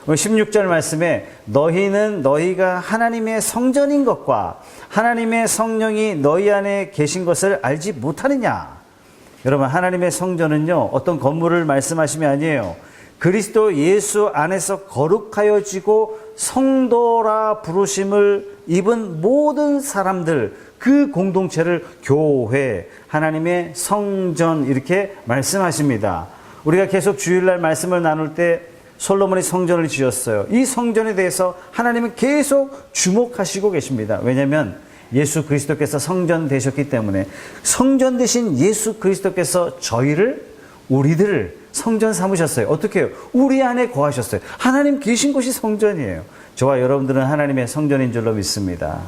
16절 말씀에 너희는 너희가 하나님의 성전인 것과 하나님의 성령이 너희 안에 계신 것을 알지 못하느냐. 여러분, 하나님의 성전은요, 어떤 건물을 말씀하심이 아니에요. 그리스도 예수 안에서 거룩하여지고 성도라 부르심을 입은 모든 사람들, 그 공동체를 교회, 하나님의 성전, 이렇게 말씀하십니다. 우리가 계속 주일날 말씀을 나눌 때 솔로몬이 성전을 지었어요. 이 성전에 대해서 하나님은 계속 주목하시고 계십니다. 왜냐하면 예수 그리스도께서 성전 되셨기 때문에, 성전 되신 예수 그리스도께서 우리들을 성전 삼으셨어요. 어떻게 해요? 우리 안에 거하셨어요. 하나님 계신 곳이 성전이에요. 저와 여러분들은 하나님의 성전인 줄로 믿습니다.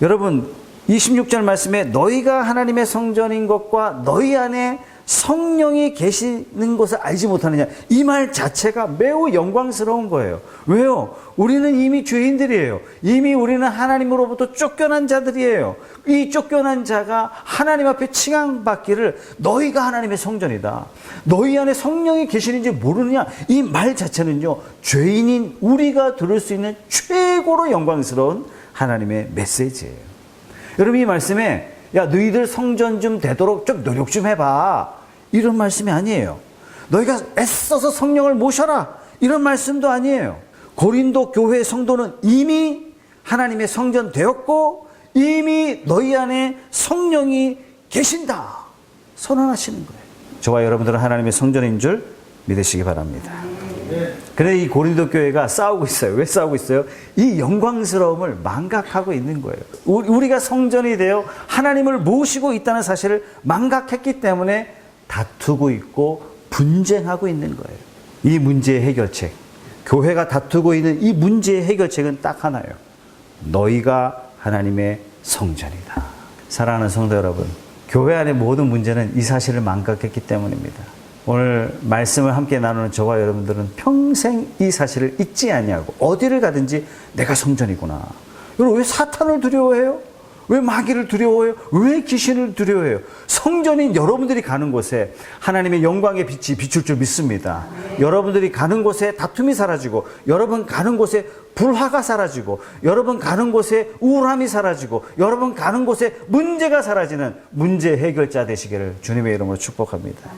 여러분, 26절 말씀에 너희가 하나님의 성전인 것과 너희 안에 성령이 계시는 것을 알지 못하느냐. 이 말 자체가 매우 영광스러운 거예요. 왜요? 우리는 이미 죄인들이에요. 이미 우리는 하나님으로부터 쫓겨난 자들이에요. 이 쫓겨난 자가 하나님 앞에 칭함받기를 너희가 하나님의 성전이다, 너희 안에 성령이 계시는지 모르느냐. 이 말 자체는요, 죄인인 우리가 들을 수 있는 최고로 영광스러운 하나님의 메시지예요. 여러분, 이 말씀에 야, 너희들 성전 좀 되도록 좀 노력 좀 해봐, 이런 말씀이 아니에요. 너희가 애써서 성령을 모셔라, 이런 말씀도 아니에요. 고린도 교회 성도는 이미 하나님의 성전 되었고 이미 너희 안에 성령이 계신다 선언하시는 거예요. 저와 여러분들은 하나님의 성전인 줄 믿으시기 바랍니다. 그런데 이 고린도 교회가 싸우고 있어요. 왜 싸우고 있어요? 이 영광스러움을 망각하고 있는 거예요. 우리가 성전이 되어 하나님을 모시고 있다는 사실을 망각했기 때문에 다투고 있고 분쟁하고 있는 거예요. 이 문제의 해결책, 교회가 다투고 있는 이 문제의 해결책은 딱 하나예요. 너희가 하나님의 성전이다. 사랑하는 성도 여러분, 교회 안의 모든 문제는 이 사실을 망각했기 때문입니다. 오늘 말씀을 함께 나누는 저와 여러분들은 평생 이 사실을 잊지 아니하고 어디를 가든지 내가 성전이구나. 여러분, 왜 사탄을 두려워해요? 왜 마귀를 두려워해요? 왜 귀신을 두려워해요? 성전인 여러분들이 가는 곳에 하나님의 영광의 빛이 비출 줄 믿습니다. 여러분들이 가는 곳에 다툼이 사라지고, 여러분 가는 곳에 불화가 사라지고, 여러분 가는 곳에 우울함이 사라지고, 여러분 가는 곳에 문제가 사라지는 문제 해결자 되시기를 주님의 이름으로 축복합니다.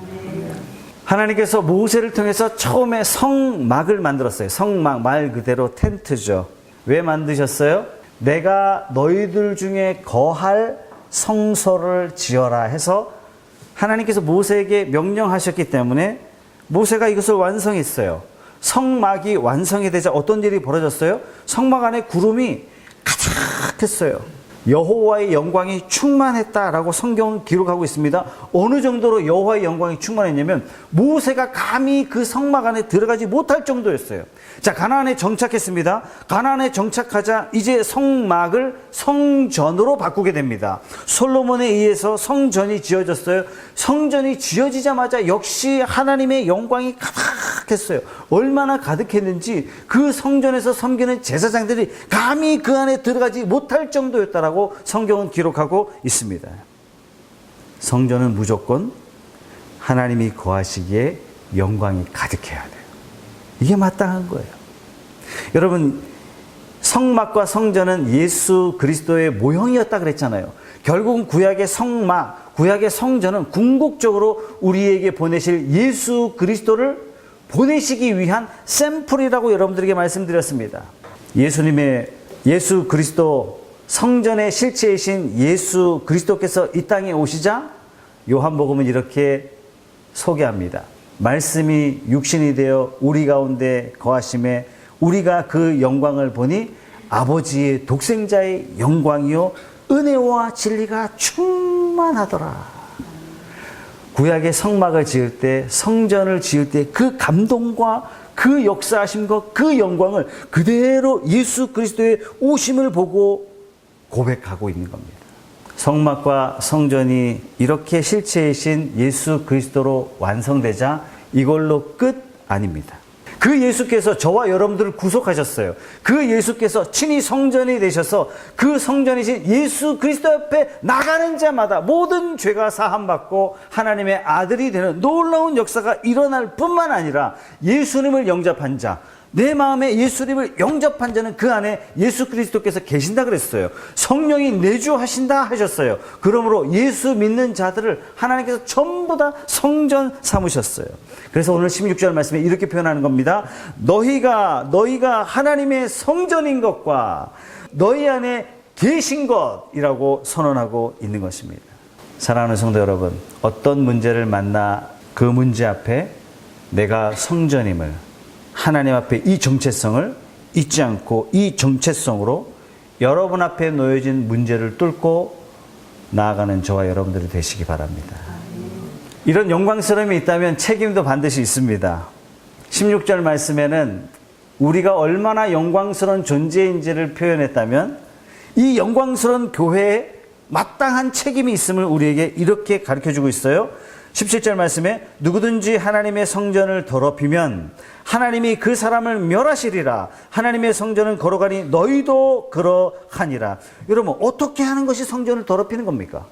하나님께서 모세를 통해서 처음에 성막을 만들었어요. 성막, 말 그대로 텐트죠. 왜 만드셨어요? 내가 너희들 중에 거할 성소를 지어라 해서 하나님께서 모세에게 명령하셨기 때문에 모세가 이것을 완성했어요. 성막이 완성이 되자 어떤 일이 벌어졌어요? 성막 안에 구름이 가득했어요. 여호와의 영광이 충만했다라고 성경은 기록하고 있습니다. 어느 정도로 여호와의 영광이 충만했냐면 모세가 감히 그 성막 안에 들어가지 못할 정도였어요. 자, 가나안에 정착했습니다. 가나안에 정착하자 이제 성막을 성전으로 바꾸게 됩니다. 솔로몬에 의해서 성전이 지어졌어요. 성전이 지어지자마자 역시 하나님의 영광이 가득했어요. 얼마나 가득했는지 그 성전에서 섬기는 제사장들이 감히 그 안에 들어가지 못할 정도였다라고 성경은 기록하고 있습니다. 성전은 무조건 하나님이 거하시기에 영광이 가득해야 돼요. 이게 마땅한 거예요. 여러분, 성막과 성전은 예수 그리스도의 모형이었다 그랬잖아요. 결국은 구약의 성막, 구약의 성전은 궁극적으로 우리에게 보내실 예수 그리스도를 보내시기 위한 샘플이라고 여러분들에게 말씀드렸습니다. 예수 그리스도 성전의 실체이신 예수 그리스도께서 이 땅에 오시자 요한복음은 이렇게 소개합니다. 말씀이 육신이 되어 우리 가운데 거하심에 우리가 그 영광을 보니 아버지의 독생자의 영광이요 은혜와 진리가 충만하더라. 구약의 성막을 지을 때, 성전을 지을 때 그 감동과 그 역사하심과 그 영광을 그대로 예수 그리스도의 오심을 보고 고백하고 있는 겁니다. 성막과 성전이 이렇게 실체이신 예수 그리스도로 완성되자 이걸로 끝 아닙니다. 그 예수께서 저와 여러분들을 구속하셨어요. 그 예수께서 친히 성전이 되셔서 그 성전이신 예수 그리스도 옆에 나가는 자마다 모든 죄가 사함받고 하나님의 아들이 되는 놀라운 역사가 일어날 뿐만 아니라 예수님을 영접한 자, 내 마음에 예수님을 영접한 자는 그 안에 예수 그리스도께서 계신다 그랬어요. 성령이 내주하신다 하셨어요. 그러므로 예수 믿는 자들을 하나님께서 전부 다 성전 삼으셨어요. 그래서 오늘 16절 말씀에 이렇게 표현하는 겁니다. 너희가 하나님의 성전인 것과 너희 안에 계신 것이라고 선언하고 있는 것입니다. 사랑하는 성도 여러분, 어떤 문제를 만나 그 문제 앞에 내가 성전임을, 하나님 앞에 이 정체성을 잊지 않고 이 정체성으로 여러분 앞에 놓여진 문제를 뚫고 나아가는 저와 여러분들이 되시기 바랍니다. 이런 영광스러움이 있다면 책임도 반드시 있습니다. 16절 말씀에는 우리가 얼마나 영광스러운 존재인지를 표현했다면 이 영광스러운 교회에 마땅한 책임이 있음을 우리에게 이렇게 가르쳐주고 있어요. 17절 말씀에 누구든지 하나님의 성전을 더럽히면 하나님이 그 사람을 멸하시리라. 하나님의 성전은 거룩하니 너희도 그러하니라. 여러분, 어떻게 하는 것이 성전을 더럽히는 겁니까?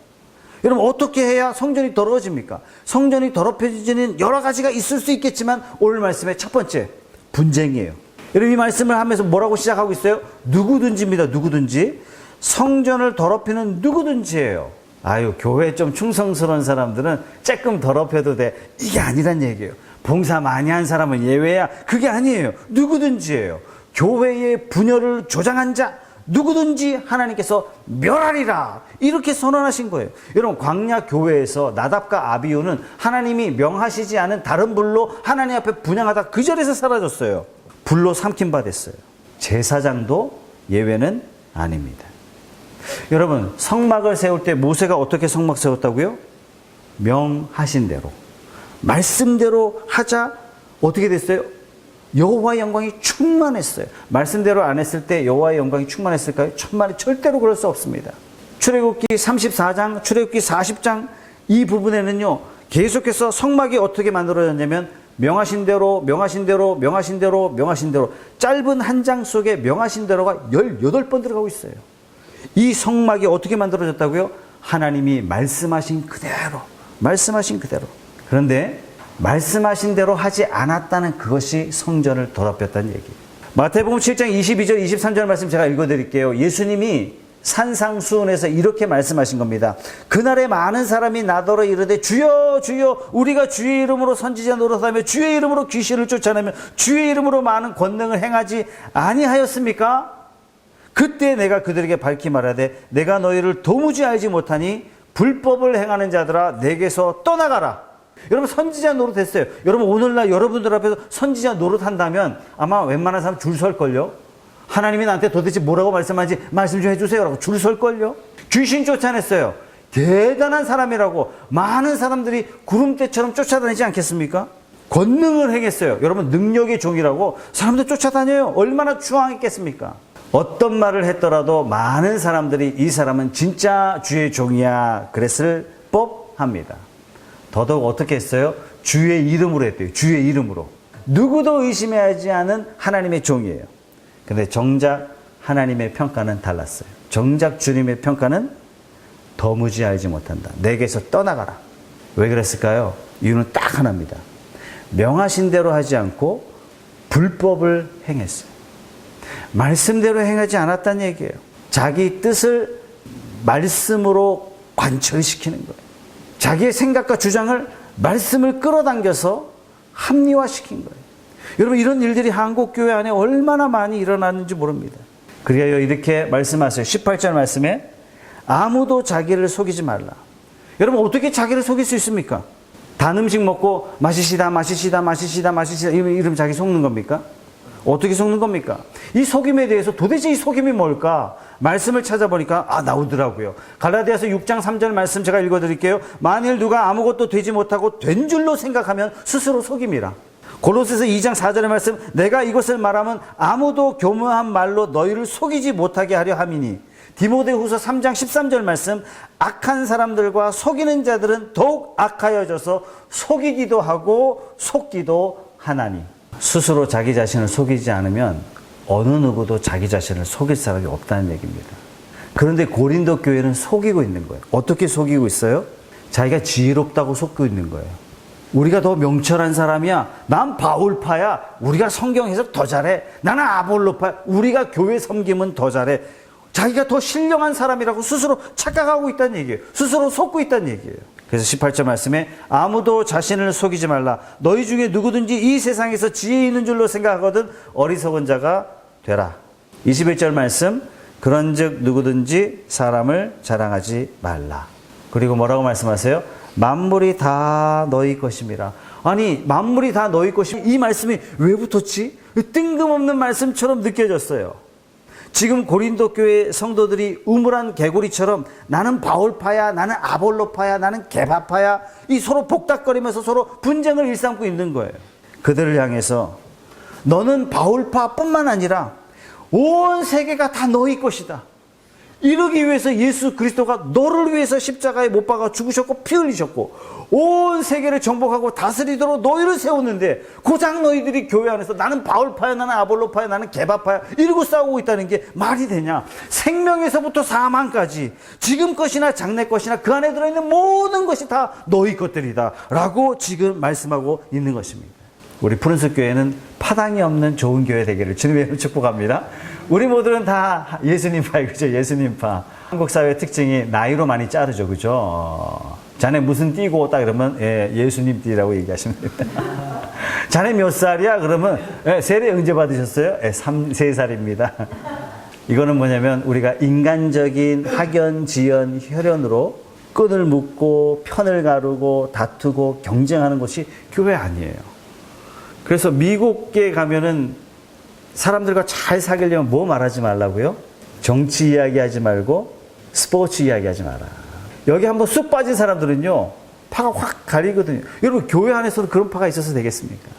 여러분, 어떻게 해야 성전이 더러워집니까? 성전이 더럽혀지는 여러 가지가 있을 수 있겠지만 오늘 말씀의 첫 번째, 분쟁이에요. 여러분, 이 말씀을 하면서 뭐라고 시작하고 있어요? 누구든지입니다. 누구든지. 성전을 더럽히는 누구든지예요. 아유, 교회에 좀 충성스러운 사람들은 조금 더럽혀도 돼. 이게 아니란 얘기예요. 봉사 많이 한 사람은 예외야. 그게 아니에요. 누구든지예요. 교회의 분열을 조장한 자 누구든지 하나님께서 멸하리라. 이렇게 선언하신 거예요. 여러분, 광야 교회에서 나답과 아비후는 하나님이 명하시지 않은 다른 불로 하나님 앞에 분향하다 그 자리에서 사라졌어요. 불로 삼킨 바 됐어요. 제사장도 예외는 아닙니다. 여러분, 성막을 세울 때 모세가 어떻게 성막 세웠다고요? 명하신 대로, 말씀대로 하자 어떻게 됐어요? 여호와의 영광이 충만했어요. 말씀대로 안 했을 때 여호와의 영광이 충만했을까요? 천만에 절대로 그럴 수 없습니다. 출애굽기 34장, 출애굽기 40장 이 부분에는요, 계속해서 성막이 어떻게 만들어졌냐면 명하신 대로, 명하신 대로, 명하신 대로, 명하신 대로, 짧은 한 장 속에 명하신 대로가 18번 들어가고 있어요. 이 성막이 어떻게 만들어졌다고요? 하나님이 말씀하신 그대로, 말씀하신 그대로. 그런데 말씀하신 대로 하지 않았다는 그것이 성전을 더럽혔다는 얘기예요. 마태복음 7장 22절 23절 말씀 제가 읽어드릴게요. 예수님이 산상수훈에서 이렇게 말씀하신 겁니다. 그날에 많은 사람이 나더러 이르되 주여 주여 우리가 주의 이름으로 선지자 노릇하며 주의 이름으로 귀신을 쫓아내며 주의 이름으로 많은 권능을 행하지 아니하였습니까? 그때 내가 그들에게 밝히 말하되 내가 너희를 도무지 알지 못하니 불법을 행하는 자들아 내게서 떠나가라. 여러분, 선지자 노릇했어요. 여러분, 오늘날 여러분들 앞에서 선지자 노릇한다면 아마 웬만한 사람 줄 설걸요. 하나님이 나한테 도대체 뭐라고 말씀하는지 말씀 좀 해주세요 라고 줄 설걸요. 귀신 쫓아냈어요. 대단한 사람이라고 많은 사람들이 구름대처럼 쫓아다니지 않겠습니까? 권능을 행했어요. 여러분, 능력의 종이라고 사람들 쫓아다녀요. 얼마나 추앙했겠습니까? 어떤 말을 했더라도 많은 사람들이 이 사람은 진짜 주의 종이야 그랬을 법합니다. 더더욱 어떻게 했어요? 주의 이름으로 했대요. 주의 이름으로. 누구도 의심하지 않은 하나님의 종이에요. 근데 정작 하나님의 평가는 달랐어요. 정작 주님의 평가는 도무지 알지 못한다. 내게서 떠나가라. 왜 그랬을까요? 이유는 딱 하나입니다. 명하신 대로 하지 않고 불법을 행했어요. 말씀대로 행하지 않았다는 얘기예요. 자기 뜻을 말씀으로 관철시키는 거예요. 자기의 생각과 주장을 말씀을 끌어당겨서 합리화시킨 거예요. 여러분, 이런 일들이 한국교회 안에 얼마나 많이 일어나는지 모릅니다. 그리하여 이렇게 말씀하세요. 18절 말씀에 아무도 자기를 속이지 말라. 여러분, 어떻게 자기를 속일 수 있습니까? 단 음식 먹고 마시시다 이러면 자기 속는 겁니까? 어떻게 속는 겁니까? 이 속임에 대해서 도대체 이 속임이 뭘까? 말씀을 찾아보니까 나오더라고요. 갈라디아서 6장 3절 말씀 제가 읽어드릴게요. 만일 누가 아무것도 되지 못하고 된 줄로 생각하면 스스로 속임이라. 골로새서 2장 4절의 말씀, 내가 이것을 말하면 아무도 교묘한 말로 너희를 속이지 못하게 하려 함이니. 디모데후서 3장 13절 말씀, 악한 사람들과 속이는 자들은 더욱 악하여져서 속이기도 하고 속기도 하나니. 스스로 자기 자신을 속이지 않으면 어느 누구도 자기 자신을 속일 사람이 없다는 얘기입니다. 그런데 고린도 교회는 속이고 있는 거예요. 어떻게 속이고 있어요? 자기가 지혜롭다고 속이고 있는 거예요. 우리가 더 명철한 사람이야. 난 바울파야. 우리가 성경 해석 더 잘해. 나는 아볼로파야. 우리가 교회 섬김은 더 잘해. 자기가 더 신령한 사람이라고 스스로 착각하고 있다는 얘기예요. 스스로 속고 있다는 얘기예요. 그래서 18절 말씀에 아무도 자신을 속이지 말라. 너희 중에 누구든지 이 세상에서 지혜 있는 줄로 생각하거든 어리석은 자가 되라. 21절 말씀, 그런즉 누구든지 사람을 자랑하지 말라. 그리고 뭐라고 말씀하세요? 만물이 다 너희 것임이라. 아니, 만물이 다 너희 것이면 이 말씀이 왜 붙었지? 뜬금없는 말씀처럼 느껴졌어요. 지금 고린도 교회 성도들이 우물한 개구리처럼 나는 바울파야, 나는 아볼로파야, 나는 게바파야, 이 서로 복닥거리면서 서로 분쟁을 일삼고 있는 거예요. 그들을 향해서 너는 바울파뿐만 아니라 온 세계가 다 너희 것이다. 이러기 위해서 예수 그리스도가 너를 위해서 십자가에 못 박아 죽으셨고 피 흘리셨고 온 세계를 정복하고 다스리도록 너희를 세웠는데 고작 너희들이 교회 안에서 나는 바울파야, 나는 아볼로파야, 나는 게바파야 이러고 싸우고 있다는 게 말이 되냐. 생명에서부터 사망까지 지금 것이나 장래 것이나 그 안에 들어있는 모든 것이 다 너희 것들이다 라고 지금 말씀하고 있는 것입니다. 우리 푸른숲 교회는 파당이 없는 좋은 교회 되기를 주님의 이름으로 축복합니다. 우리 모두는 다 예수님파예요. 그죠? 예수님파. 한국 사회의 특징이 나이로 많이 자르죠. 그죠? 자네 무슨 띠고 딱 그러면 예수님 띠라고 얘기하시면 됩니다. 자네 몇 살이야? 그러면 세례 언제 받으셨어요? 3살입니다. 이거는 뭐냐면 우리가 인간적인 학연, 지연, 혈연으로 끈을 묶고 편을 가르고 다투고 경쟁하는 것이 교회 아니에요. 그래서 미국에 가면은 사람들과 잘 사귀려면 뭐 말하지 말라고요? 정치 이야기하지 말고 스포츠 이야기하지 마라. 여기 한번 쑥 빠진 사람들은요, 파가 확 갈리거든요. 여러분, 교회 안에서도 그런 파가 있어서 되겠습니까?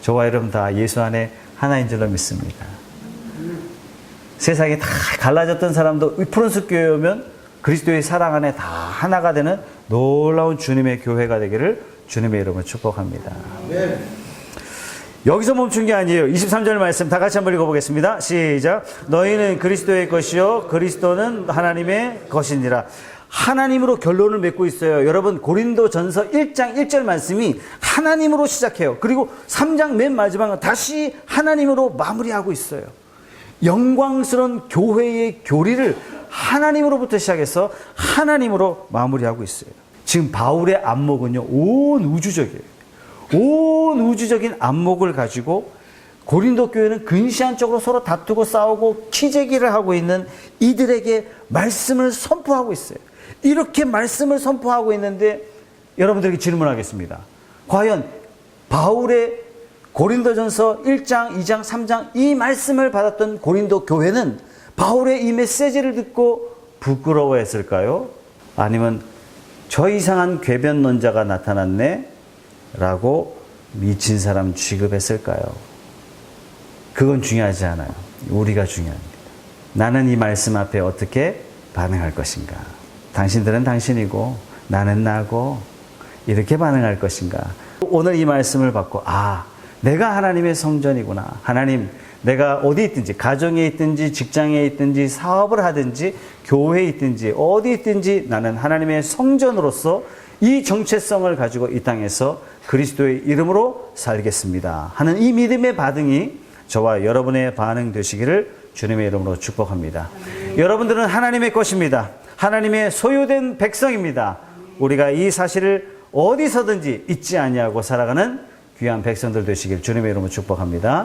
저와 여러분 다 예수 안에 하나인 줄로 믿습니다. 세상에 다 갈라졌던 사람도 푸른숲 교회에 오면 그리스도의 사랑 안에 다 하나가 되는 놀라운 주님의 교회가 되기를 주님의 이름으로 축복합니다. 네. 여기서 멈춘 게 아니에요. 23절 말씀 다 같이 한번 읽어보겠습니다. 시작. 너희는 그리스도의 것이요 그리스도는 하나님의 것이니라. 하나님으로 결론을 맺고 있어요. 여러분, 고린도전서 1장 1절 말씀이 하나님으로 시작해요. 그리고 3장 맨 마지막은 다시 하나님으로 마무리하고 있어요. 영광스러운 교회의 교리를 하나님으로부터 시작해서 하나님으로 마무리하고 있어요. 지금 바울의 안목은요, 온 우주적이에요. 온 우주적인 안목을 가지고 고린도 교회는 근시안적으로 서로 다투고 싸우고 키재기를 하고 있는 이들에게 말씀을 선포하고 있어요. 이렇게 말씀을 선포하고 있는데 여러분들에게 질문하겠습니다. 과연 바울의 고린도전서 1장, 2장, 3장 이 말씀을 받았던 고린도 교회는 바울의 이 메시지를 듣고 부끄러워했을까요? 아니면 저 이상한 궤변론자가 나타났네? 라고 미친 사람 취급했을까요? 그건 중요하지 않아요. 우리가 중요합니다. 나는 이 말씀 앞에 어떻게 반응할 것인가? 당신들은 당신이고 나는 나고 이렇게 반응할 것인가? 오늘 이 말씀을 받고 내가 하나님의 성전이구나. 하나님, 내가 어디 있든지 가정에 있든지 직장에 있든지 사업을 하든지 교회에 있든지 어디 있든지 나는 하나님의 성전으로서 이 정체성을 가지고 이 땅에서 그리스도의 이름으로 살겠습니다 하는 이 믿음의 반응이 저와 여러분의 반응 되시기를 주님의 이름으로 축복합니다. 여러분들은 하나님의 것입니다. 하나님의 소유된 백성입니다. 우리가 이 사실을 어디서든지 잊지 아니하고 살아가는 귀한 백성들 되시길 주님의 이름으로 축복합니다.